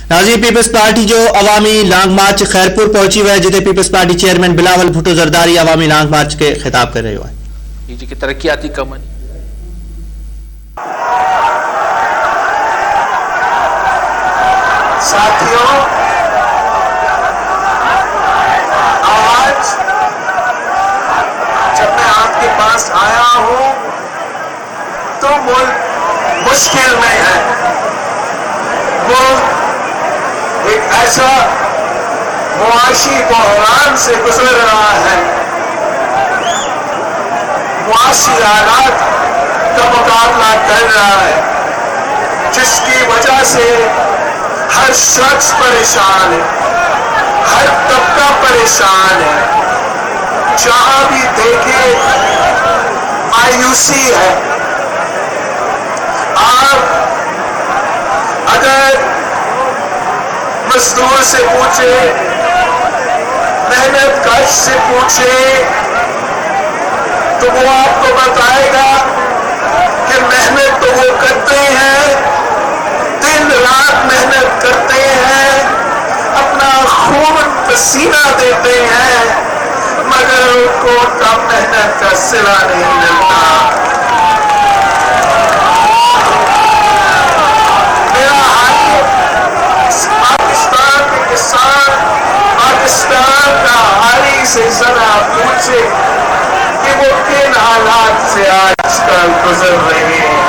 ناظرین Peoples party جو عوامی لانگ مارچ خیرپور پہنچی ہوئے جتنے پیپلز پارٹی چیئرمین بلاول بھٹو زرداری عوامی لانگ مارچ کے خطاب کر رہے ہوئے جی کہ ترقیاتی کم ساتھیوں، آج جب میں آپ کے پاس آیا ہوں تو ملک مشکل میں ہے. ملک ایک ایسا معاشی بحران سے گزر رہا ہے، معاشی حالات کا مقابلہ کر رہا ہے، جس کی وجہ سے ہر شخص پریشان ہے، ہر طبقہ پریشان ہے. جہاں بھی دیکھیں مایوسی ہے. آپ اگر مزدور سے پوچھے، محنت کش سے پوچھے تو وہ آپ کو بتائے گا کہ محنت تو وہ کرتے ہیں، دن رات محنت کرتے ہیں، اپنا خون پسینہ دیتے ہیں، مگر ان کو کم محنت کا صلہ نہیں ملتا. میرا پاکستان کے کسان، پاکستان کا حالی سے ذرا پوچھے کہ وہ کن حالات سے آج کل گزر رہے ہیں.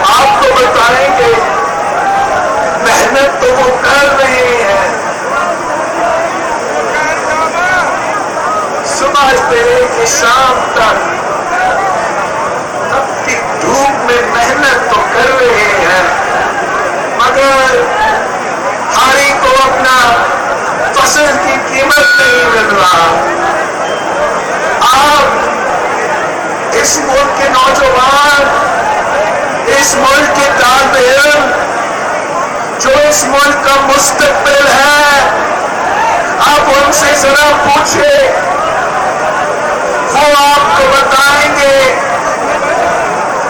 آپ کو بتائیں گے محنت تو وہ کر رہے ہیں، صبح سے لے کے شام تک اب کی دھوپ میں محنت تو کر رہے ہیں، مگر ہاری کو اپنا فصل کی قیمت نہیں مل رہا. آپ اس ملک کے نوجوان، اس ملک کے طالب علم جو اس ملک کا مستقبل ہے، آپ ان سے ذرا پوچھیں، وہ آپ کو بتائیں گے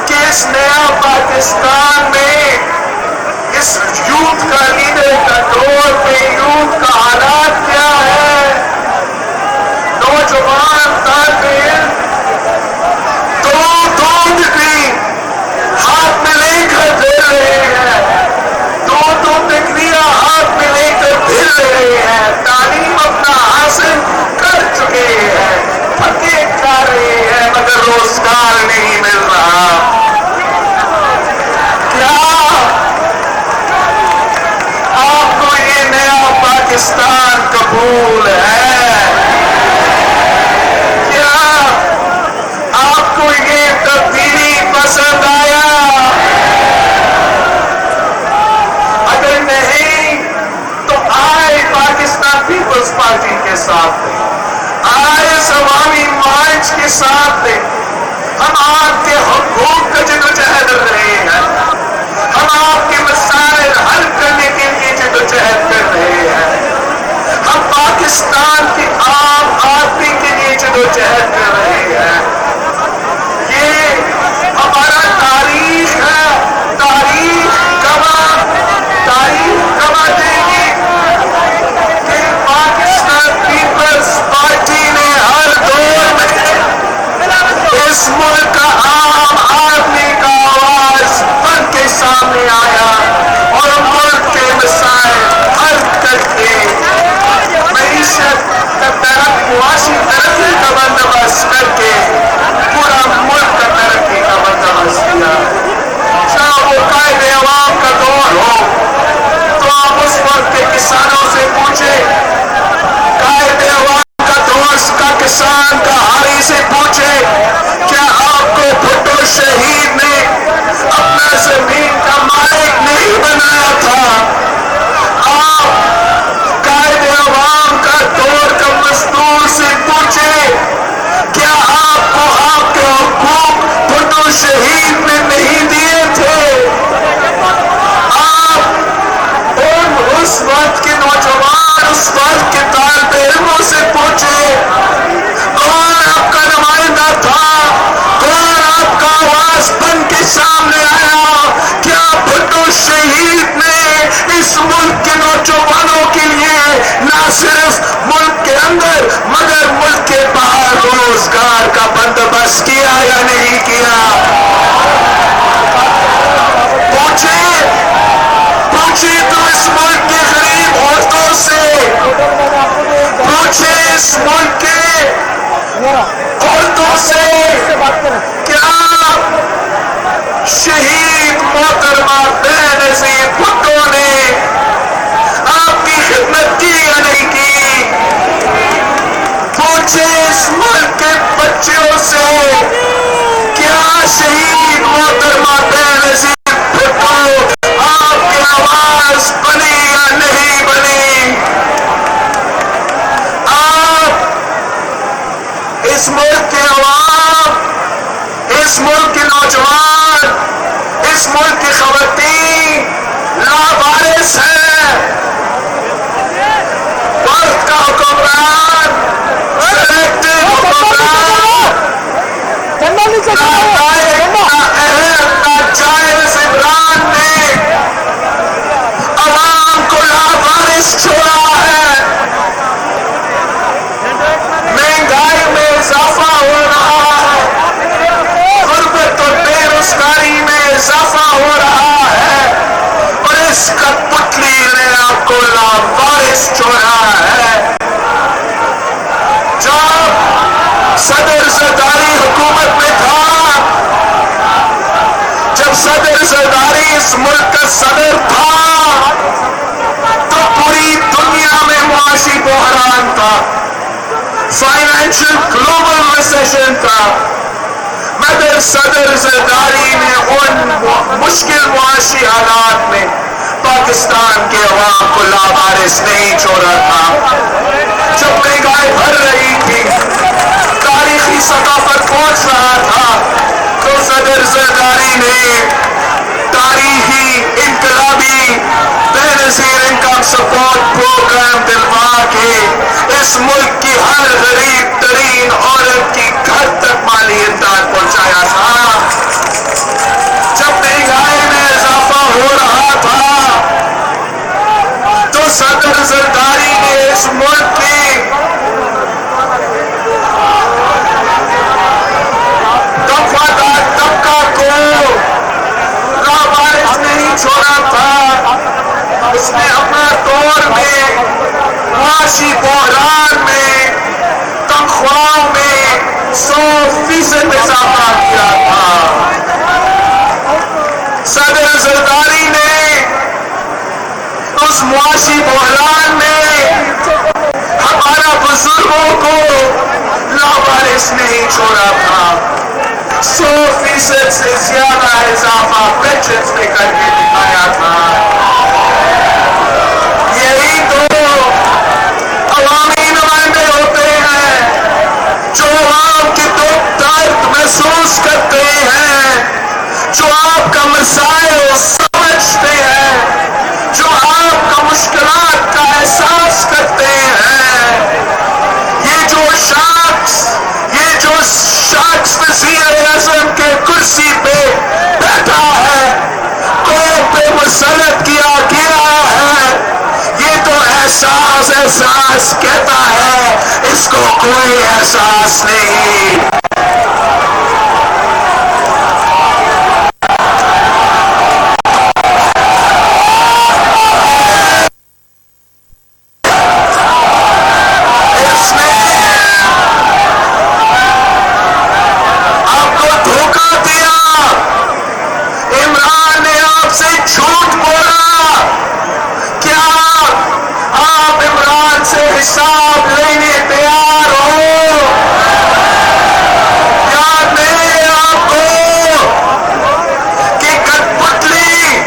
کہ اس نیا پاکستان میں اس یوتھ کا لیڈر کا دور پہ یوتھ کا حالات کیا ہے. نوجوان طالب علم دو ڈگری ہاتھ میں لے کر پھر رہے ہیں، دو ڈگریاں ہاتھ میں لے کر پھر رہے ہیں، تعلیم اپنا حاصل کر چکے ہیں، پھکے کھا رہے ہیں، مگر روزگار نہیں مل رہا. کیا آپ کو یہ نیا پاکستان قبول ہے؟ کیا آپ کو یہ تبدیلی پسند آیا؟ اگر نہیں تو آئے پاکستان پیپلز پارٹی کے ساتھ دیں، آئے عوامی مارچ کے ساتھ دیں. ہم آپ کے حقوق معاشی حالات میں پاکستان کے عوام کو لاوارث نہیں چھوڑا تھا. جب مہنگائی بڑھ رہی تھی, تاریخی سطح پر پہنچ رہا تھا, تو صدر زرداری نے تاریخی انقلابی بے نظیر انکم سپورٹ پروگرام دلوا کے اس ملک کی ہر غریب ترین عورت کی گھر تک مالی امداد پہنچایا تھا. جب مہنگائی میں اضافہ ہو رہا تھا تو صدر زرداری نے اس ملک کی دفعہ طبقہ کو لاوارث نہیں چھوڑا تھا. اس نے اپنا دور میں معاشی بحران میں تنخواہوں میں 100% اضافہ کیا تھا. صدر زرداری نے اس معاشی بحران میں ہمارا بزرگوں کو لاوارث نہیں چھوڑا تھا. 100% سے زیادہ اضافہ پینشنز میں کر کے دکھایا تھا. یہی تو عوامی نمائندے ہوتے ہیں جو عوام کے دکھ درد محسوس کرتے ہیں, جو آپ کا مسائل سمجھتے ہیں, جو آپ کا مشکلات کا احساس کرتے ہیں. یہ جو شخص وزیر اعظم کے کرسی پہ بیٹھا ہے, قوم پہ مسلط کیا گیا ہے, یہ تو احساس کہتا ہے, اس کو کوئی احساس نہیں. حساب لینے تیار ہو یا نہیں آپ کو کہ کٹپٹلی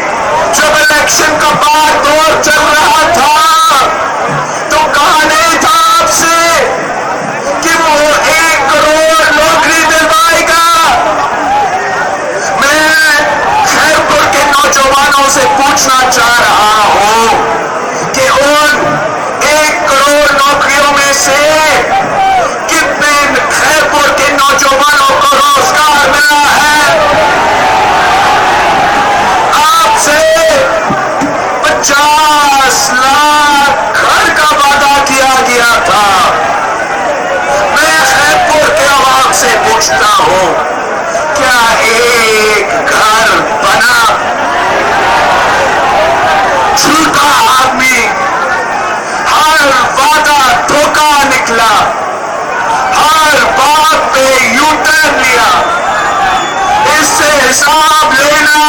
جب الیکشن کا بعد دور چل رہا تھا تو کہا نہیں تھا آپ سے کہ وہ 1 کروڑ نوکری دلوائے گا. میں خیرپور کے نوجوانوں سے پوچھنا چاہ رہا ہوں کہ ان 1 کروڑ نوکریوں میں سے کتنے خیرپور کے نوجوانوں کو روزگار ملا ہے؟ آپ سے 50 لاکھ گھر کا وعدہ کیا گیا تھا. میں خیرپور کے عوام سے پوچھتا ہوں, کیا ایک گھر بنا؟ جھوٹا آدمی, ہر وعدہ دھوکہ نکلا, ہر بات پہ یو ٹرن لیا. اس سے حساب لینا